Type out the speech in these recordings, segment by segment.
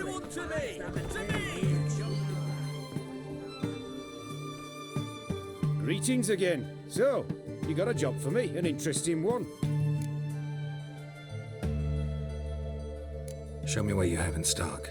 Everyone to me! To me! Greetings again. So, you got a job for me, an interesting one. Show me what you have in stock.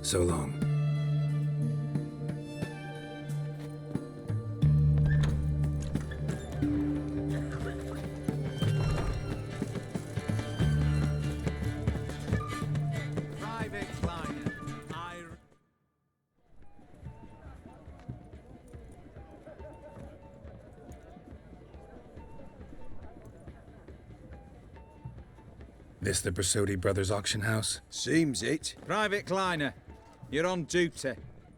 So long. Private client. This the Brasodi Brothers auction house? Seems it. Private Kleiner, you're on duty.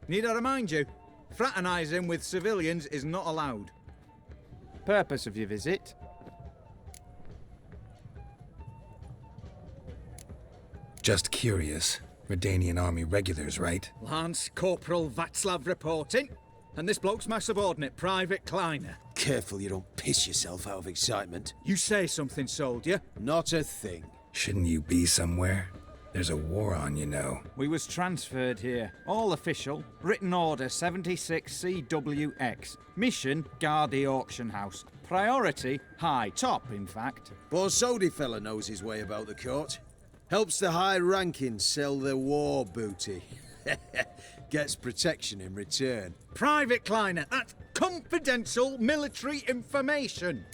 Need I remind you? Fraternising with civilians is not allowed. Purpose of your visit? Just curious. Redanian Army regulars, right? Lance Corporal Václav reporting. And this bloke's my subordinate, Private Kleiner. Careful you don't piss yourself out of excitement. You say something, soldier. Not a thing. Shouldn't you be somewhere? There's a war on, you know. We was transferred here. All official. Written order 76 CWX. Mission, guard the auction house. Priority, high. Top, in fact. Borsodi fella knows his way about the court. Helps the high ranking sell their war booty. Gets protection in return. Private Kleiner, that's confidential military information.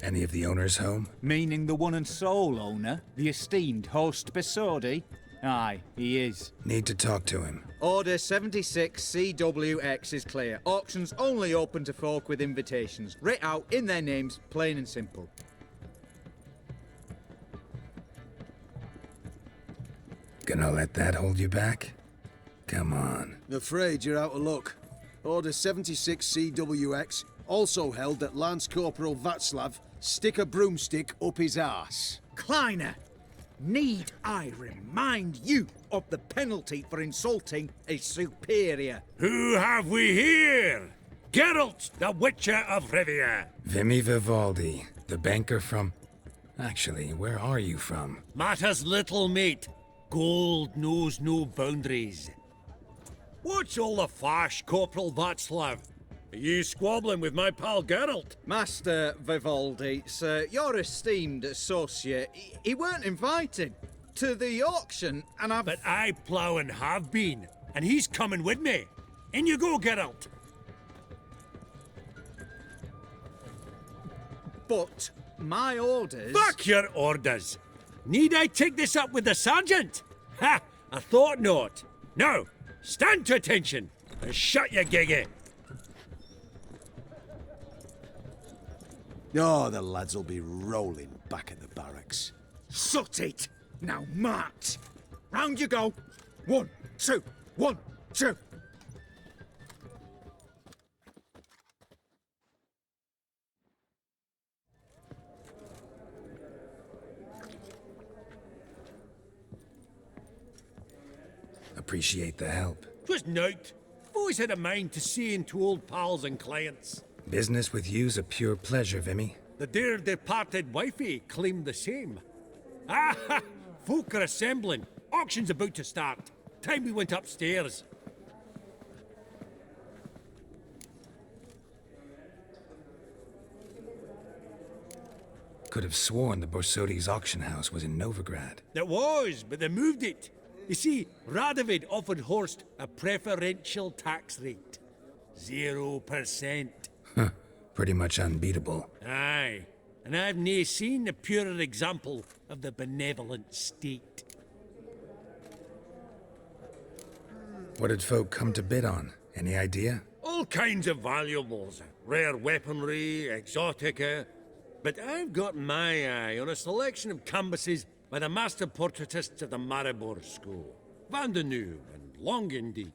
Any of the owners home? Meaning the one and sole owner, the esteemed host Besodi? Aye, he is. Need to talk to him. Order 76 CWX is clear. Auctions only open to folk with invitations. Writ out in their names, plain and simple. Gonna let that hold you back? Come on. Afraid you're out of luck. Order 76 CWX, also held that Lance Corporal Václav stick a broomstick up his arse. Kleiner, need I remind you of the penalty for insulting a superior? Who have we here? Geralt, the Witcher of Rivia. Vimy Vivaldi, the banker from... Actually, where are you from? Matters little, mate. Gold knows no boundaries. What's all the fash, Corporal Václav? Are you squabbling with my pal Geralt? Master Vivaldi, sir, your esteemed associate, he weren't invited to the auction, and I've... But I plough and have been, and he's coming with me. In you go, Geralt. But my orders... Fuck your orders! Need I take this up with the sergeant? Ha! I thought not. Now, stand to attention and shut your giggy. Oh, the lads will be rolling back at the barracks. Shut it! Now march! Round you go! 1, 2, 1, 2! Appreciate the help. 'Twas nowt. I've always had a mind to see into old pals and clients. Business with you's a pure pleasure, Vimy. The dear departed wifey claimed the same. Ah ha! Folk are assembling. Auction's about to start. Time we went upstairs. Could have sworn the Borsodi's auction house was in Novigrad. It was, but they moved it. You see, Radovid offered Horst a preferential tax rate. 0%. Huh. Pretty much unbeatable. Aye, and I've nae seen a purer example of the benevolent state. What did folk come to bid on? Any idea? All kinds of valuables, rare weaponry, exotica. But I've got my eye on a selection of canvases by the master portraitists of the Maribor School. Van de Nieuw and Longendijk.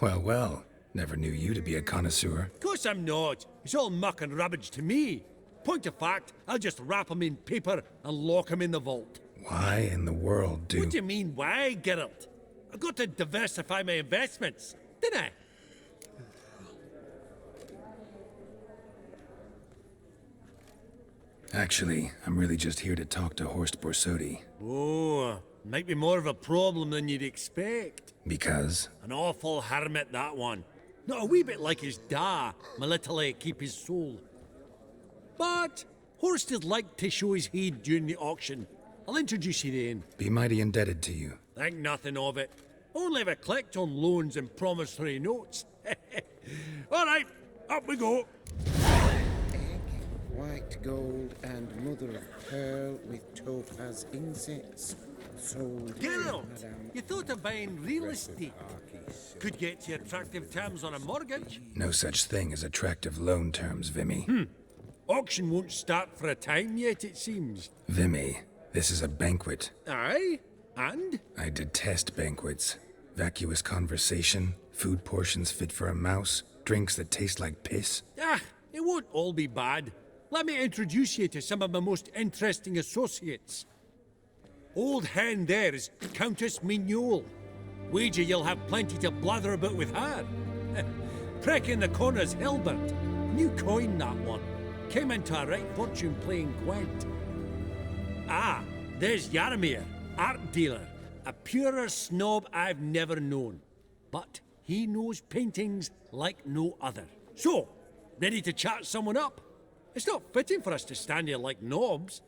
Well, well. Never knew you to be a connoisseur. Of course I'm not. It's all muck and rubbish to me. Point of fact, I'll just wrap 'em in paper and lock 'em in the vault. Why in the world do... What do you mean, why, Geralt? I've got to diversify my investments, didn't I? Actually, I'm really just here to talk to Horst Borsodi. Oh, might be more of a problem than you'd expect. Because? An awful hermit, that one. Not a wee bit like his da, military keep his soul. But Horst is like to show his heed during the auction. I'll introduce you then. Be mighty indebted to you. Think nothing of it. Only if I collect on loans and promissory notes. All right, up we go. Egg, white gold, and mother of pearl with topaz insets. Sold. Geralt, you thought of buying real estate. Could get you attractive terms on a mortgage. No such thing as attractive loan terms, Vimy. Auction won't start for a time yet, it seems. Vimy, this is a banquet. Aye? And? I detest banquets. Vacuous conversation, food portions fit for a mouse, drinks that taste like piss. Ah, it won't all be bad. Let me introduce you to some of my most interesting associates. Old hen there is Countess Mignole. Wager you'll have plenty to blather about with her. Prick in the corner's Hilbert. New coin, that one. Came into a right fortune playing Gwent. Ah, there's Jaromir, art dealer. A purer snob I've never known. But he knows paintings like no other. So, ready to chat someone up? It's not fitting for us to stand here like knobs.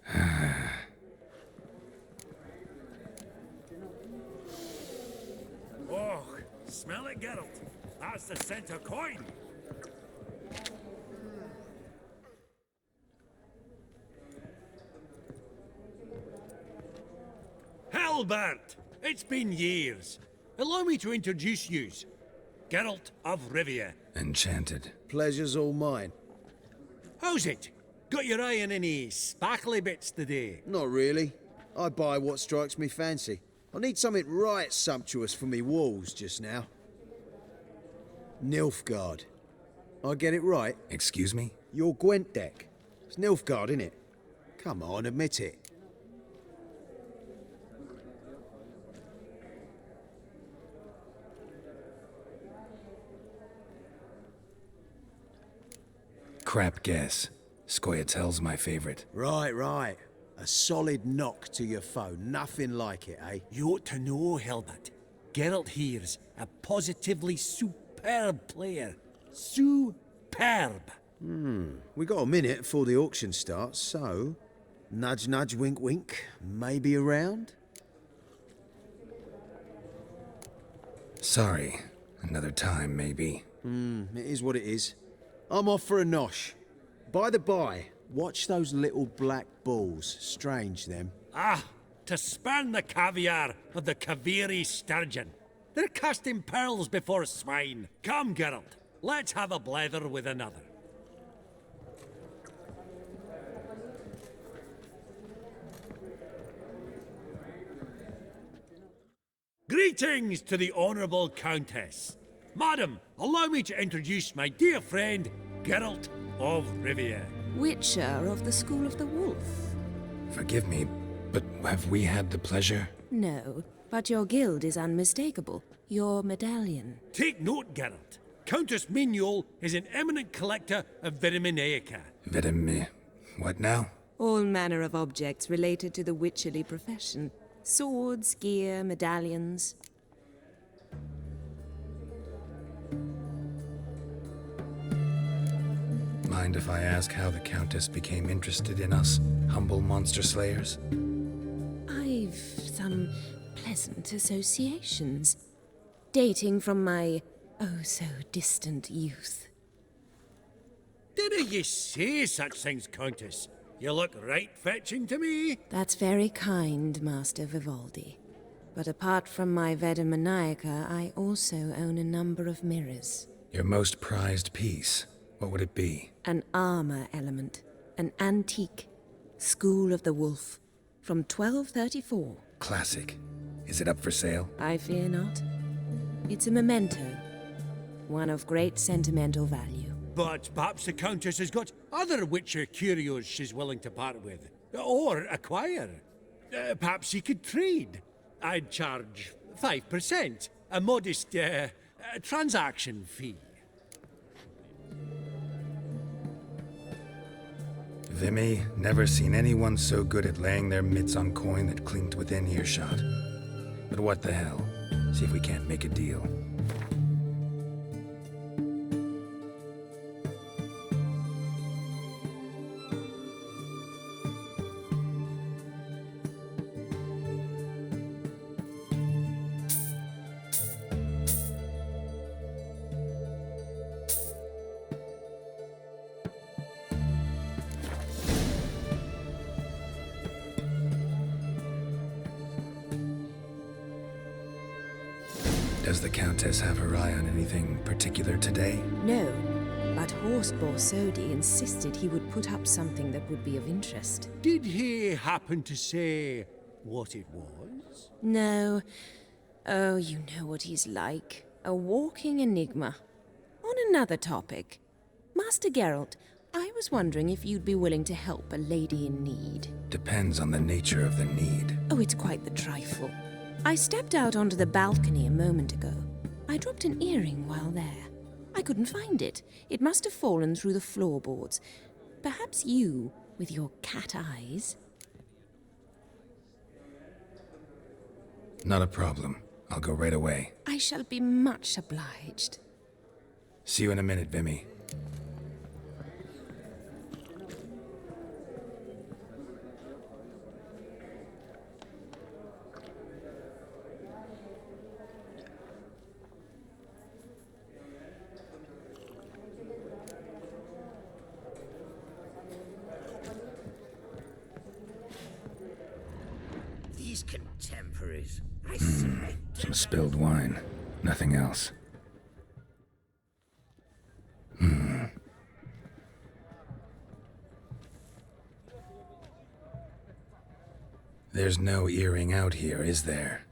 Oh, smell it, Geralt. That's the scent of coin. Halbert! It's been years. Allow me to introduce yous. Geralt of Rivia. Enchanted. Pleasure's all mine. How's it? Got your eye on any sparkly bits today? Not really. I buy what strikes me fancy. I need something right sumptuous for me walls just now. Nilfgaard. I get it right? Excuse me? Your Gwent deck. It's Nilfgaard, innit? Come on, admit it. Crap guess. Scoia'tael's my favorite. Right, right. A solid knock to your foe. Nothing like it, eh? You ought to know, Hilbert. Geralt here's a positively superb player. Superb. We got a minute before the auction starts, so... Nudge, nudge, wink, wink. Maybe around? Sorry. Another time, maybe. It is what it is. I'm off for a nosh. By the by, watch those little black balls. Strange, them. Ah, to spurn the caviar of the Kaviri sturgeon. They're casting pearls before swine. Come, Geralt, let's have a blether with another. Greetings to the Honourable Countess. Madam, allow me to introduce my dear friend, Geralt of Rivia. Witcher of the School of the Wolf. Forgive me, but have we had the pleasure? No, but your guild is unmistakable. Your medallion. Take note, Geralt. Countess Mignole is an eminent collector of Vitaminaica. What now? All manner of objects related to the witcherly profession. Swords, gear, medallions. Mind if I ask how the Countess became interested in us? Humble monster slayers? I've some pleasant associations, dating from my oh-so-distant youth. Didn't you say such things, Countess? You look right fetching to me. That's very kind, Master Vivaldi. But apart from my Veda Maniaca, I also own a number of mirrors. Your most prized piece, what would it be? An armor element, an antique, School of the Wolf, from 1234. Classic. Is it up for sale? I fear not. It's a memento, one of great sentimental value. But perhaps the Countess has got other Witcher curios she's willing to part with. Or acquire. Perhaps he could trade. I'd charge 5%. A modest, transaction fee. Vimy, never seen anyone so good at laying their mitts on coin that clinked within earshot. But what the hell? See if we can't make a deal. Does the Countess have her eye on anything particular today? No, but Horst Borsodi insisted he would put up something that would be of interest. Did he happen to say what it was? No. Oh, you know what he's like. A walking enigma. On another topic. Master Geralt, I was wondering if you'd be willing to help a lady in need. Depends on the nature of the need. Oh, it's quite the trifle. I stepped out onto the balcony a moment ago. I dropped an earring while there. I couldn't find it. It must have fallen through the floorboards. Perhaps you, with your cat eyes... Not a problem. I'll go right away. I shall be much obliged. See you in a minute, Vimy. These contemporaries, I say. Some spilled wine. Nothing else. There's no earring out here, is there?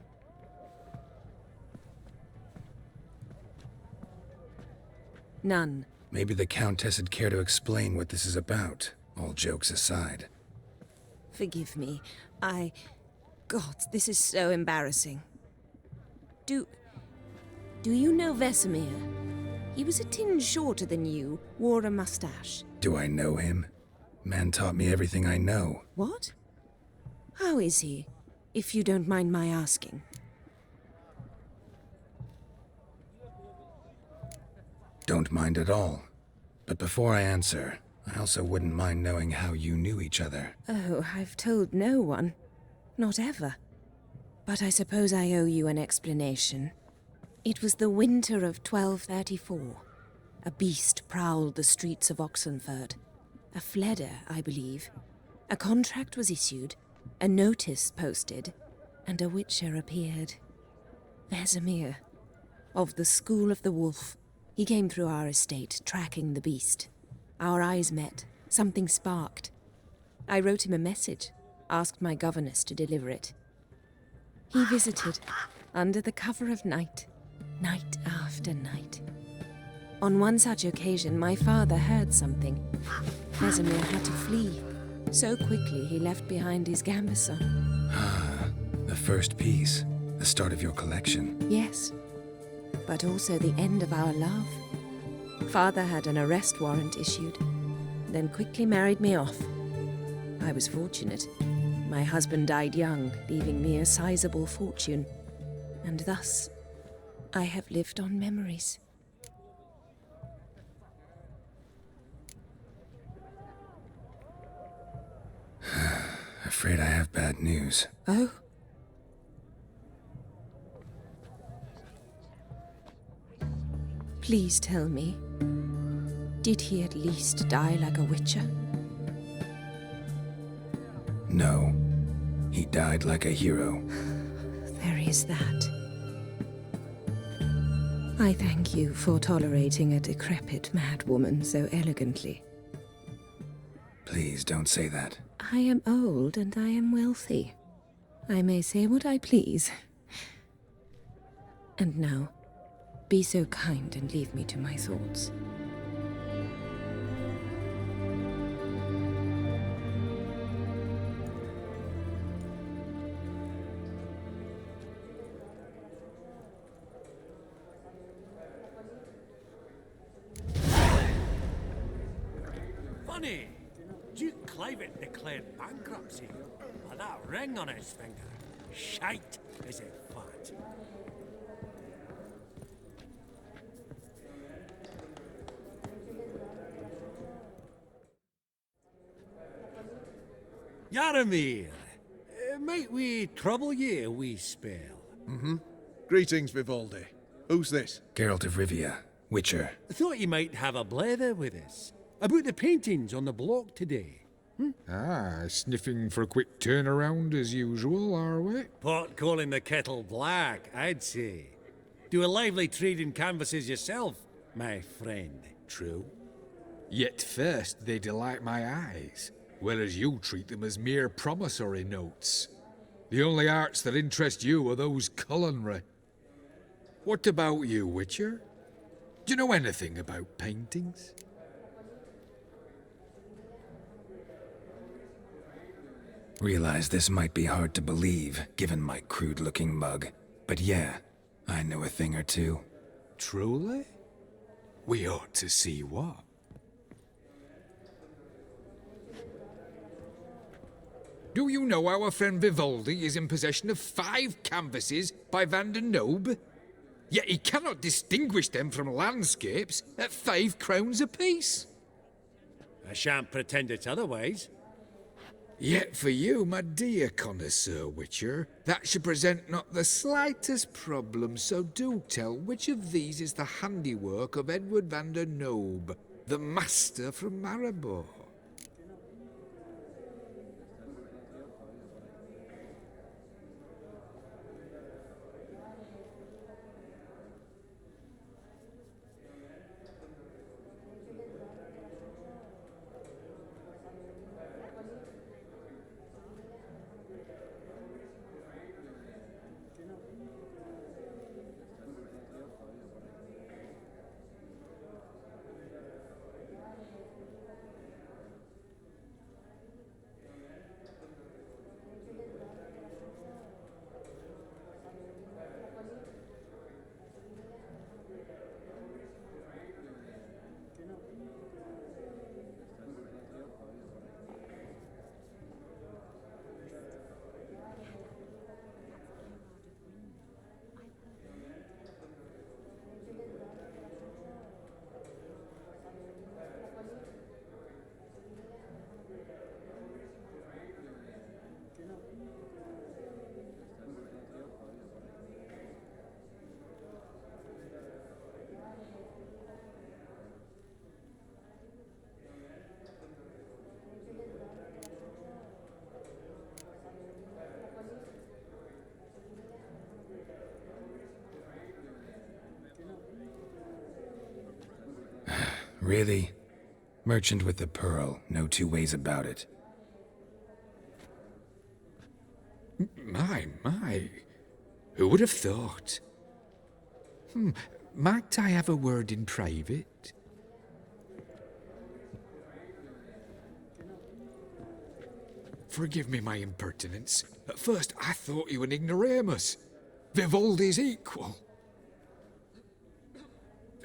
None. Maybe the Countess would care to explain what this is about, all jokes aside. Forgive me. God, this is so embarrassing. Do you know Vesemir? He was a tinge shorter than you, wore a mustache. Do I know him? Man taught me everything I know. What? How is he, if you don't mind my asking? Don't mind at all. But before I answer, I also wouldn't mind knowing how you knew each other. Oh, I've told no one. Not ever. But I suppose I owe you an explanation. It was the winter of 1234. A beast prowled the streets of Oxenford. A fledder, I believe. A contract was issued, a notice posted, and a witcher appeared. Vesemir, of the School of the Wolf. He came through our estate, tracking the beast. Our eyes met. Something sparked. I wrote him a message, asked my governess to deliver it. He visited, under the cover of night, night after night. On one such occasion, my father heard something. Vesemir had to flee. So quickly, he left behind his gambeson. Ah, the first piece. The start of your collection. Yes, but also the end of our love. Father had an arrest warrant issued, then quickly married me off. I was fortunate. My husband died young, leaving me a sizable fortune. And thus, I have lived on memories. afraid I have bad news. Oh? Please tell me, did he at least die like a witcher? No. He died like a hero. There is that. I thank you for tolerating a decrepit madwoman so elegantly. Please don't say that. I am old and I am wealthy. I may say what I please. And now, be so kind and leave me to my thoughts. Funny, Duke Clivet declared bankruptcy with that ring on his finger. Shite, is it fat? Yaramir, might we trouble ye a wee spell? Greetings, Vivaldi. Who's this? Geralt of Rivia, Witcher. Thought you might have a blether with us about the paintings on the block today. Ah, sniffing for a quick turnaround as usual, are we? Pot calling the kettle black, I'd say. Do a lively trade in canvases yourself, my friend. True. Yet first they delight my eyes, whereas you treat them as mere promissory notes. The only arts that interest you are those culinary. What about you, Witcher? Do you know anything about paintings? Realize this might be hard to believe, given my crude-looking mug. But yeah, I know a thing or two. Truly? We ought to see what. Do you know our friend Vivaldi is in possession of 5 canvases by Van der Nobe? Yet he cannot distinguish them from landscapes at 5 crowns apiece. I shan't pretend it's otherwise. Yet for you, my dear connoisseur Witcher, that should present not the slightest problem, so do tell which of these is the handiwork of Edward van der Nobe, the master from Maribor. Really? Merchant with the pearl, no two ways about it. My. Who would have thought? Might I have a word in private? Forgive me my impertinence. At first I thought you an ignoramus. Vivaldi's equal.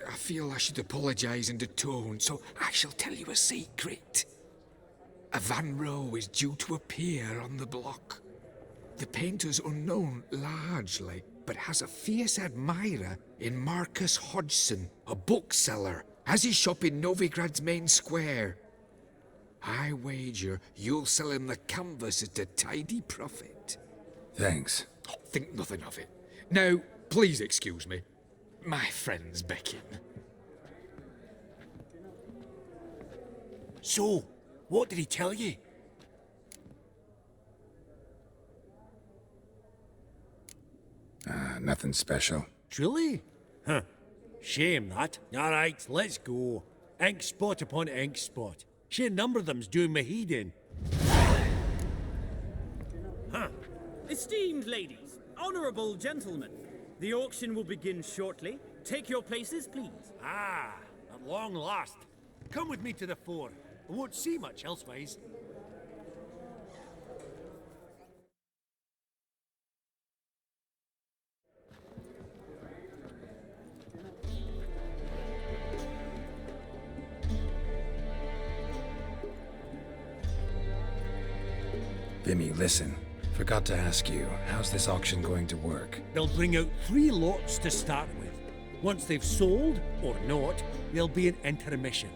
I feel I should apologize and atone, so I shall tell you a secret. A Van Rohe is due to appear on the block. The painter's unknown largely, but has a fierce admirer in Marcus Hodgson, a bookseller, has his shop in Novigrad's main square. I wager you'll sell him the canvas at a tidy profit. Thanks. Oh, think nothing of it. Now, please excuse me. My friend's becking. So, what did he tell you? Nothing special. Truly? Huh. Shame that. Alright, let's go. Ink spot upon ink spot. Sheer number of them's doing my head in. Huh. Esteemed ladies, honourable gentlemen, the auction will begin shortly. Take your places, please. Ah, at long last. Come with me to the fore. I won't see much elsewise. Vimy, listen. Forgot to ask you, how's this auction going to work? They'll bring out 3 lots to start with. Once they've sold, or not, there'll be an intermission.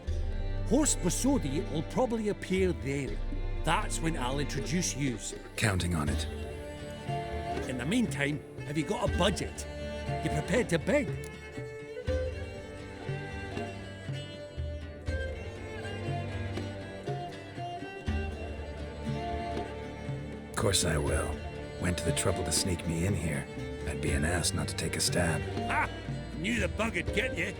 Horst Basodi will probably appear then. That's when I'll introduce yous. Counting on it. In the meantime, have you got a budget? You prepared to bid? Of course I will. Went to the trouble to sneak me in here. I'd be an ass not to take a stab. Ha! Knew the bug would get you.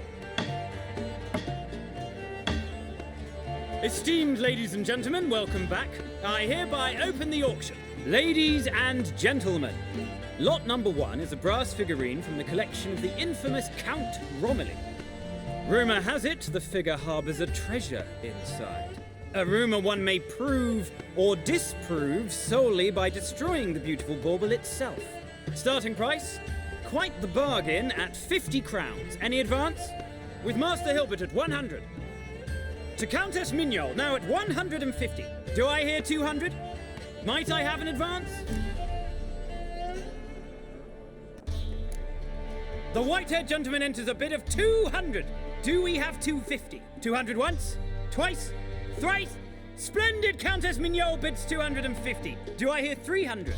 Esteemed ladies and gentlemen, welcome back. I hereby open the auction. Ladies and gentlemen, lot number 1 is a brass figurine from the collection of the infamous Count Romilly. Rumour has it the figure harbours a treasure inside. A rumour one may prove or disprove solely by destroying the beautiful bauble itself. Starting price? Quite the bargain at 50 crowns. Any advance? With Master Hilbert at 100. To Countess Mignol, now at 150. Do I hear 200? Might I have an advance? The white-haired gentleman enters a bid of 200. Do we have 250? 200 once? Twice? Thrice? Splendid Countess Mignol bids 250. Do I hear 300?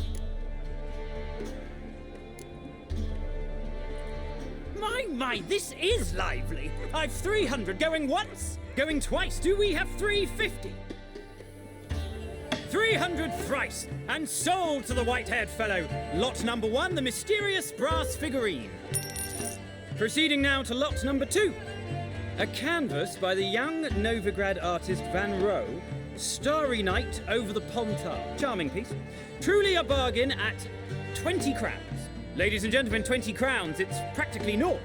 My, this is lively. I've 300 going once, going twice. Do we have 350? 300 thrice, and sold to the white-haired fellow. Lot number 1, the mysterious brass figurine. Proceeding now to lot number 2. A canvas by the young Novigrad artist Van Rohe, Starry Night over the Pontar. Charming piece. Truly a bargain at 20 crowns. Ladies and gentlemen, 20 crowns, it's practically naught.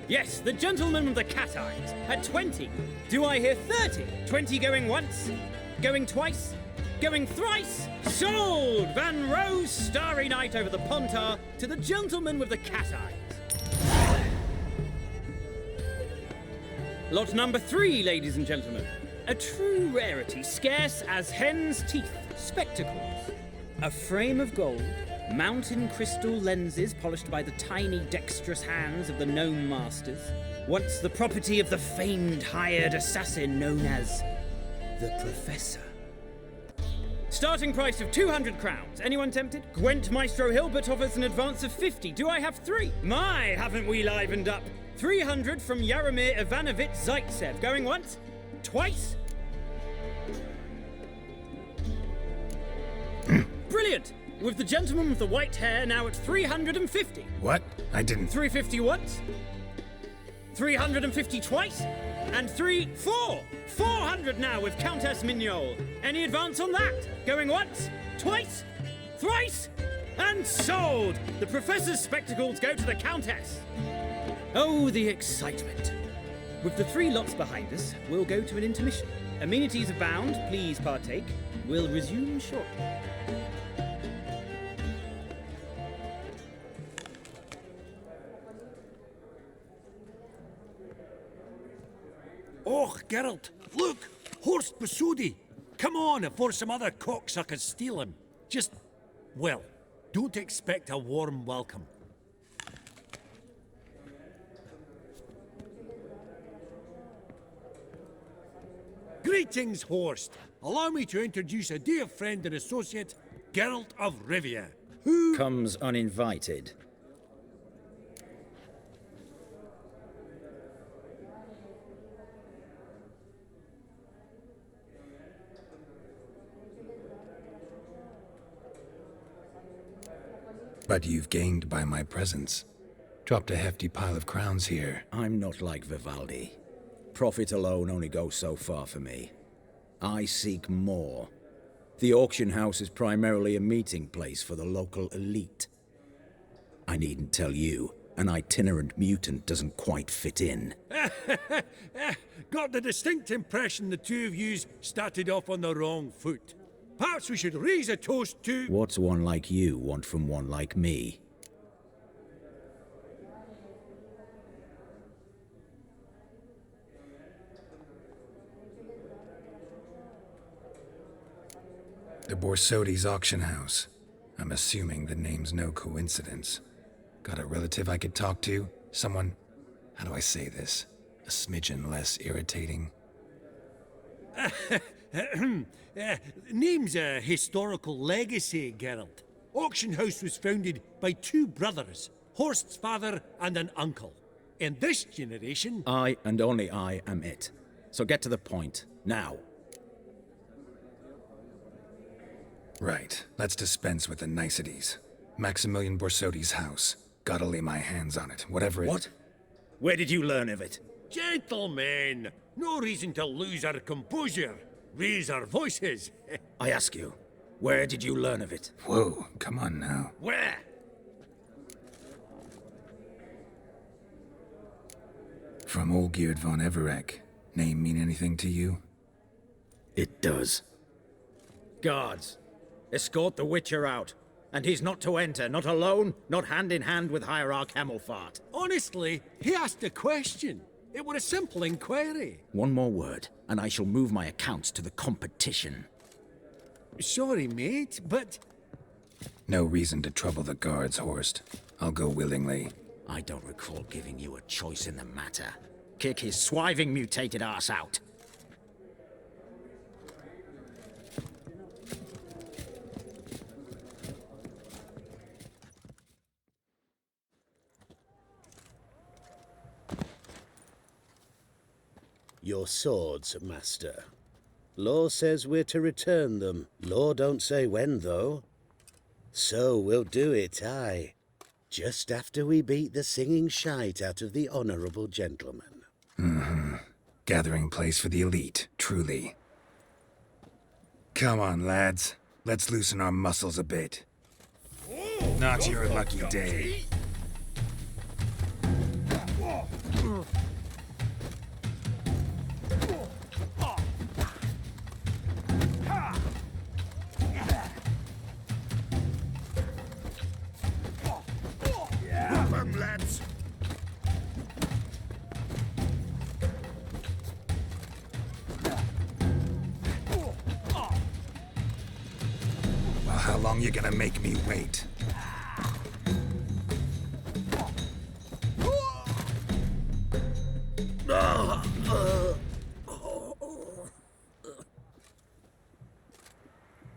Yes, the gentleman with the cat eyes at 20. Do I hear 30? 20 going once, going twice, going thrice. Sold! Van Rohe's Starry Night over the Pontar to the gentleman with the cat eyes. Lot number 3, ladies and gentlemen. A true rarity, scarce as hen's teeth. Spectacles. A frame of gold, mountain crystal lenses polished by the tiny dexterous hands of the gnome masters. Once the property of the famed hired assassin known as the Professor. Starting price of 200 crowns. Anyone tempted? Gwent Maestro Hilbert offers an advance of 50. Do I have 3? My, haven't we livened up? 300 from Yaromir Ivanovich Zaitsev. Going once? Twice? Brilliant! With the gentleman with the white hair now at 350. What? I didn't... 350 once? 350 twice? And 400 now with Countess Mignol. Any advance on that? Going once? Twice? Thrice? And sold! The Professor's spectacles go to the Countess. Oh, the excitement. With the 3 lots behind us, we'll go to an intermission. Amenities abound, please partake. We'll resume shortly. Oh, Geralt, look! Horst Basodi! Come on before some other cocksuckers steal him. Just, well, don't expect a warm welcome. Greetings, Horst. Allow me to introduce a dear friend and associate, Geralt of Rivia, who... Comes uninvited. But you've gained by my presence. Dropped a hefty pile of crowns here. I'm not like Vivaldi. Profit alone only goes so far for me. I seek more. The auction house is primarily a meeting place for the local elite. I needn't tell you, an itinerant mutant doesn't quite fit in. Got the distinct impression the two of yous started off on the wrong foot. Perhaps we should raise a toast to... What's one like you want from one like me? The Borsodi's auction house. I'm assuming the name's no coincidence. Got a relative I could talk to? Someone, how do I say this? A smidgen less irritating? Name's a historical legacy, Geralt. Auction house was founded by two brothers, Horst's father and an uncle. In this generation... I, and only I, am it. So get to the point, now. Right, let's dispense with the niceties. Maximilian Borsodi's house. Gotta lay my hands on it, whatever it... What? Where did you learn of it? Gentlemen, no reason to lose our composure. Raise our voices. I ask you, where did you learn of it? Whoa, come on now. Where? From Olgierd von Everek. Name mean anything to you? It does. Guards, escort the Witcher out. And he's not to enter, not alone, not hand in hand with Hierarch Hemmelfart. Honestly, he asked a question. It were a simple inquiry. One more word, and I shall move my accounts to the competition. Sorry, mate, but... No reason to trouble the guards, Horst. I'll go willingly. I don't recall giving you a choice in the matter. Kick his swiving mutated ass out. Your swords, master. Law says we're to return them. Law don't say when, though. So we'll do it, aye. Just after we beat the singing shite out of the honourable gentleman. Mm-hmm. Gathering place for the elite, truly. Come on, lads. Let's loosen our muscles a bit. Not your lucky day. Lads. Well, how long you gonna make me wait?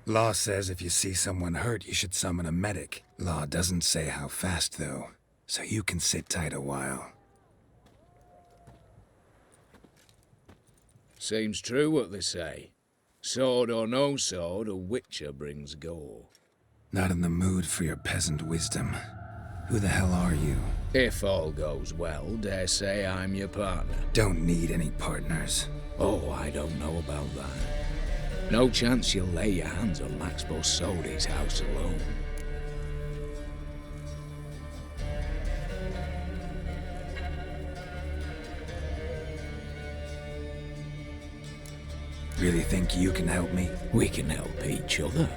Law says if you see someone hurt, you should summon a medic. Law doesn't say how fast, though, so you can sit tight a while. Seems true what they say. Sword or no sword, a witcher brings gore. Not in the mood for your peasant wisdom. Who the hell are you? If all goes well, dare say I'm your partner. Don't need any partners. Oh, I don't know about that. No chance you'll lay your hands on Max Borsodi's house alone. Really think you can help me? We can help each other.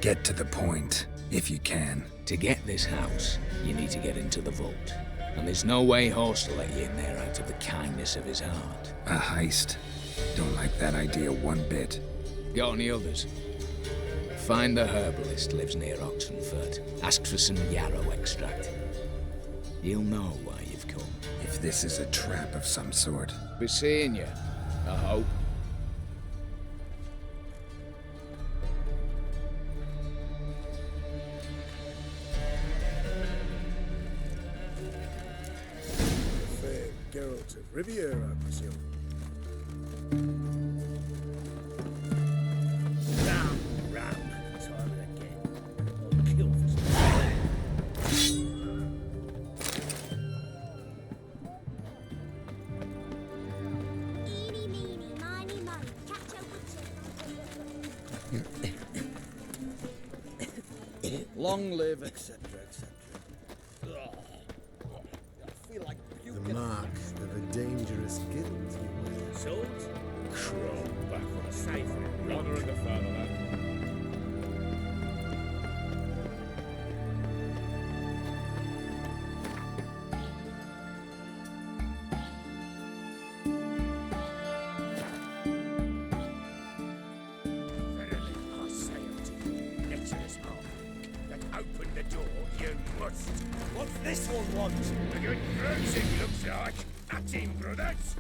Get to the point, if you can. To get this house, you need to get into the vault. And there's no way Horst will let you in there out of the kindness of his heart. A heist? Don't like that idea one bit. Got any others? Find the herbalist lives near Oxenfurt. Ask for some yarrow extract. He'll know why you've come. If this is a trap of some sort. Be seeing you. I hope. Fair Geralt of Riviera, I presume. Ram. Time again. I'll kill for some. Eeny, meeny, miny, moe. Catch a witcher. Long live, etc., etc. I feel like The mark of a dangerous guild, you will. Swords? Crawl back on a safe honor of the fatherland. Verily, I say unto you, Exodus arm, that open the door you must. What's this one want? A good bruising looks like. At him, brothers.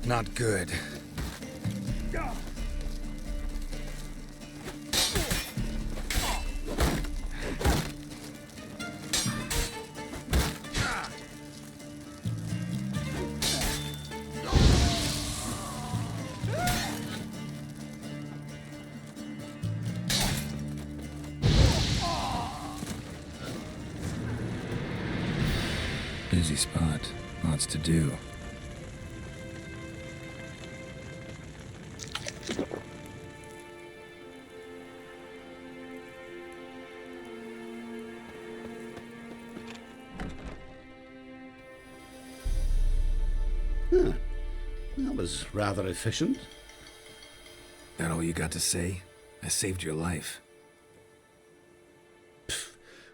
Not good. Busy spot. Lots to do. That was rather efficient. That all you got to say? I saved your life.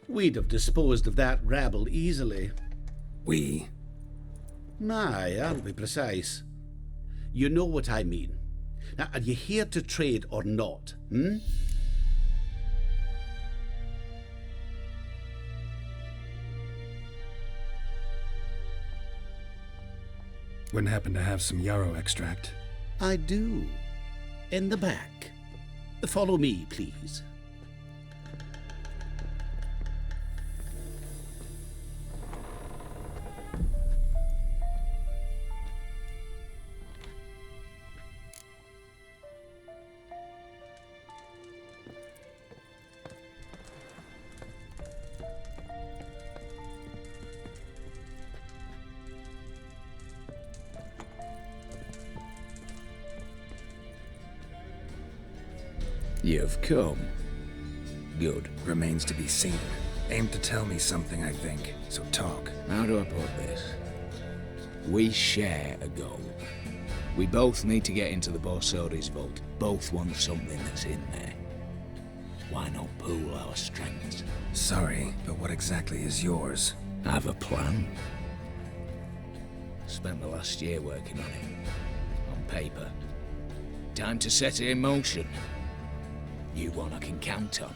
We'd have disposed of that rabble easily. We? Aye, I'll be precise. You know what I mean. Now, are you here to trade or not, hmm? Wouldn't happen to have some yarrow extract? I do. In the back. Follow me, please. You've come. Good. Remains to be seen. Aim to tell me something, I think. So talk. How do I put this? We share a goal. We both need to get into the Borsodi's vault. Both want something that's in there. Why not pool our strengths? Sorry, but what exactly is yours? I have a plan. Spent the last year working on it. On paper. Time to set it in motion. You one I can count on.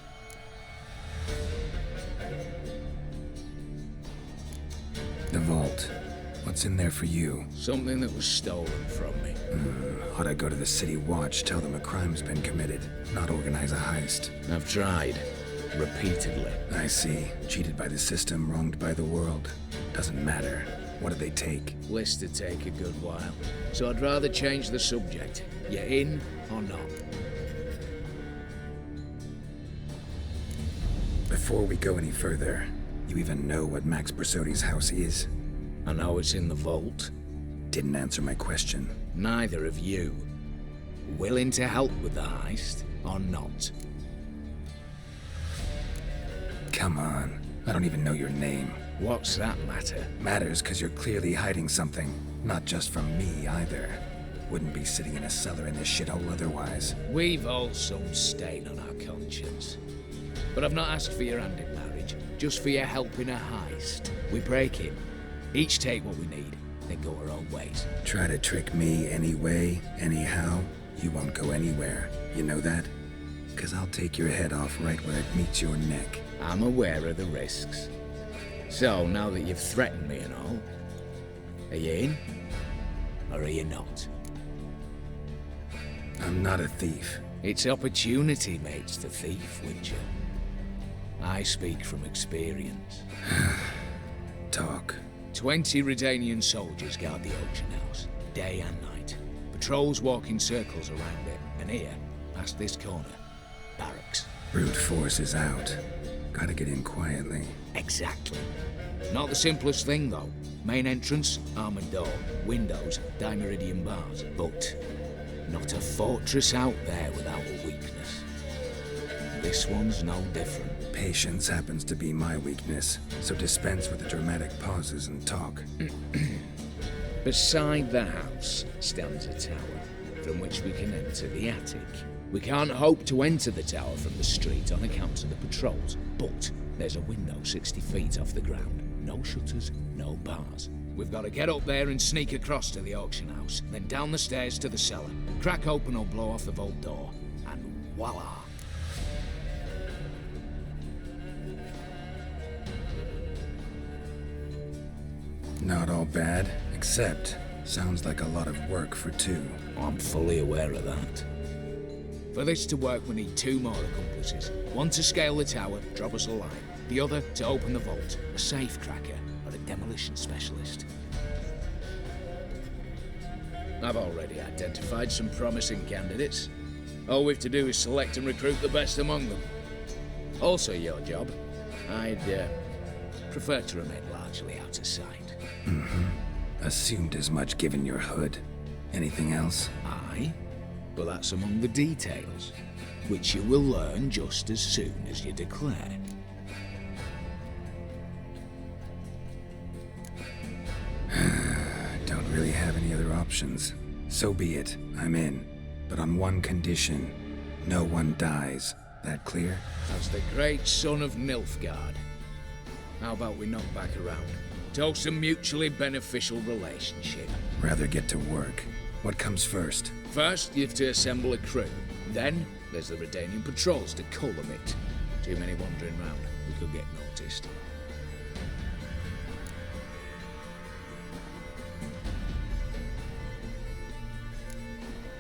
The vault. What's in there for you? Something that was stolen from me. Ought I go to the city watch, tell them a crime's been committed, not organize a heist? I've tried. Repeatedly. I see. Cheated by the system, wronged by the world. Doesn't matter. What do they take? List to take a good while. So I'd rather change the subject. You in or not? Before we go any further, you even know what Max Brasodi's house is? I know it's in the vault. Didn't answer my question. Neither of you. Willing to help with the heist or not? Come on. I don't even know your name. What's that matter? Matters because you're clearly hiding something. Not just from me, either. Wouldn't be sitting in a cellar in this shithole otherwise. We've all some stain on our conscience. But I've not asked for your hand in marriage, just for your help in a heist. We break in, each take what we need, then go our own ways. Try to trick me anyway, anyhow, you won't go anywhere. You know that? Because I'll take your head off right where it meets your neck. I'm aware of the risks. So, now that you've threatened me and all, are you in? Or are you not? I'm not a thief. It's opportunity makes the thief, Witcher. I speak from experience. Talk. 20 Redanian soldiers guard the auction house, day and night. Patrols walk in circles around it, and here, past this corner, barracks. Brute force is out. Gotta get in quietly. Exactly. Not the simplest thing, though. Main entrance, armored door, windows, dimeridian bars. But not a fortress out there without a weakness. This one's no different. Patience happens to be my weakness, so dispense with the dramatic pauses and talk. Beside the house stands a tower, from which we can enter the attic. We can't hope to enter the tower from the street on account of the patrols, but there's a window 60 feet off the ground. No shutters, no bars. We've got to get up there and sneak across to the auction house, then down the stairs to the cellar, crack open or blow off the vault door, and voila! Not all bad, except sounds like a lot of work for two. I'm fully aware of that. For this to work, we need 2 more accomplices. One to scale the tower, drop us a line. The other to open the vault, a safe cracker or a demolition specialist. I've already identified some promising candidates. All we've to do is select and recruit the best among them. Also your job. I'd prefer to remain largely out of sight. Assumed as much given your hood. Anything else? Aye, but that's among the details, which you will learn just as soon as you declare. Don't really have any other options. So be it, I'm in. But on one condition. No one dies. That clear? As the great son of Nilfgaard. How about we knock back around? Toast a mutually beneficial relationship. Rather get to work. What comes first? First, you have to assemble a crew. Then, there's the Redanian patrols to cull them it. Too many wandering round. We could get noticed.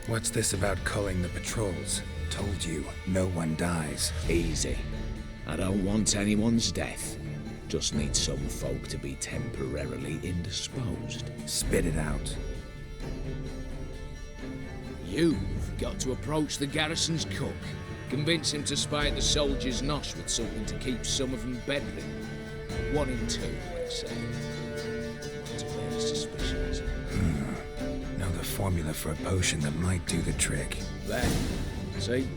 What's this about culling the patrols? Told you, no one dies. Easy. I don't want anyone's death. Just need some folk to be temporarily indisposed. Spit it out. You've got to approach the garrison's cook. Convince him to spy at the soldiers' nosh with something to keep some of them bedridden. 1 in 2, let's say. Not very suspicious. Know the formula for a potion that might do the trick. There. See?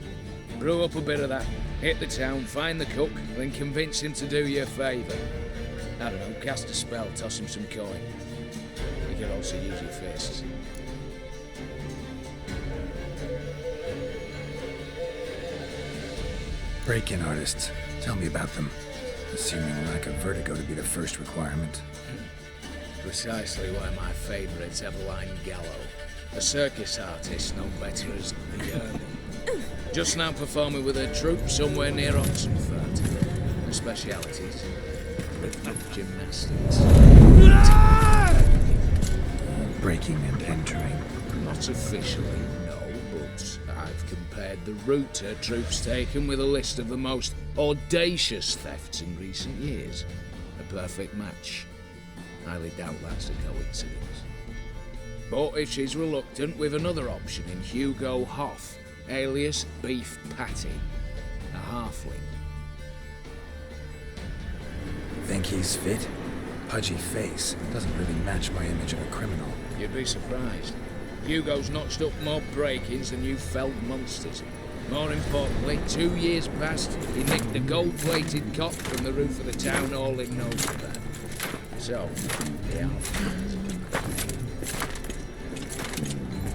Brew up a bit of that. Hit the town, find the cook, then convince him to do you a favour. I don't know, cast a spell, toss him some coin. You could also use your fists. Break-in artists. Tell me about them. Assuming lack of vertigo to be the first requirement. Precisely why my favourite's Eveline Gallo. A circus artist known better as the Yerman. Just now performing with her troupe somewhere near Oxenford. Her specialities: rhythmic gymnastics. Breaking and entering. Not officially, no, but I've compared the route her troupe's taken with a list of the most audacious thefts in recent years. A perfect match. Highly doubt that's a coincidence. But if she's reluctant, we've another option in Hugo Hoff, alias Beef Patty, a halfling. Think he's fit? Pudgy face doesn't really match my image of a criminal. You'd be surprised. Hugo's notched up more break-ins than you felled monsters. More importantly, 2 years past, he nicked a gold-plated cot from the roof of the town hall in Novigrad. So, yeah.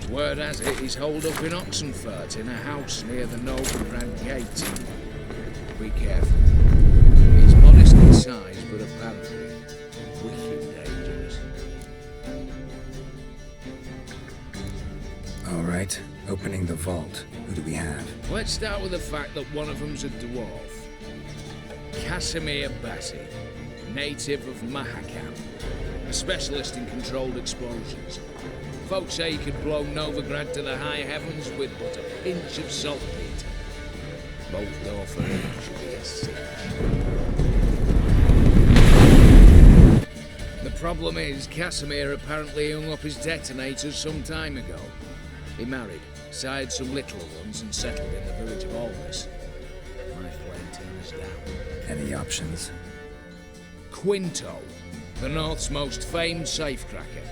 Word has it he's holed up in Oxenfurt in a house near the Novigrad gate. Be careful. He's modest in size, but apparently wicked dangerous. All right, opening the vault. Who do we have? Let's start with the fact that one of them's a dwarf. Casimir Bassi, native of Mahakam, a specialist in controlled explosions. Folks say he could blow Novigrad to the high heavens with but a pinch of saltpeter. Both door for him should be a cinch. The problem is, Casimir apparently hung up his detonators some time ago. He married, sired some littler ones, and settled in the village of Almas. My flame turners down. Any options? Quinto, the North's most famed safecracker.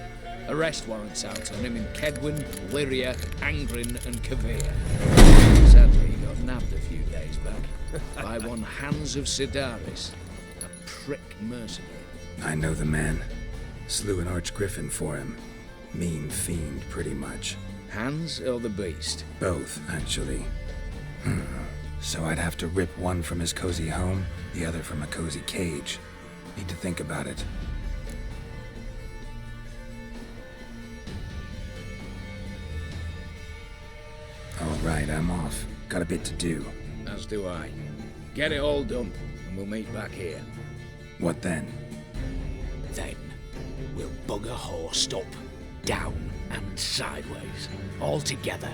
Arrest warrants out on him in Kedwin, Lyria, Angrin, and Kavir. Sadly, he got nabbed a few days back by one Hans of Sidaris, a prick mercenary. I know the man. Slew an archgriffin for him. Mean fiend, pretty much. Hans or the beast? Both, actually. So I'd have to rip one from his cozy home, the other from a cozy cage. Need to think about it. All right, I'm off. Got a bit to do. As do I. Get it all done, and we'll meet back here. What then? Then, we'll bugger horsed up, down and sideways, all together.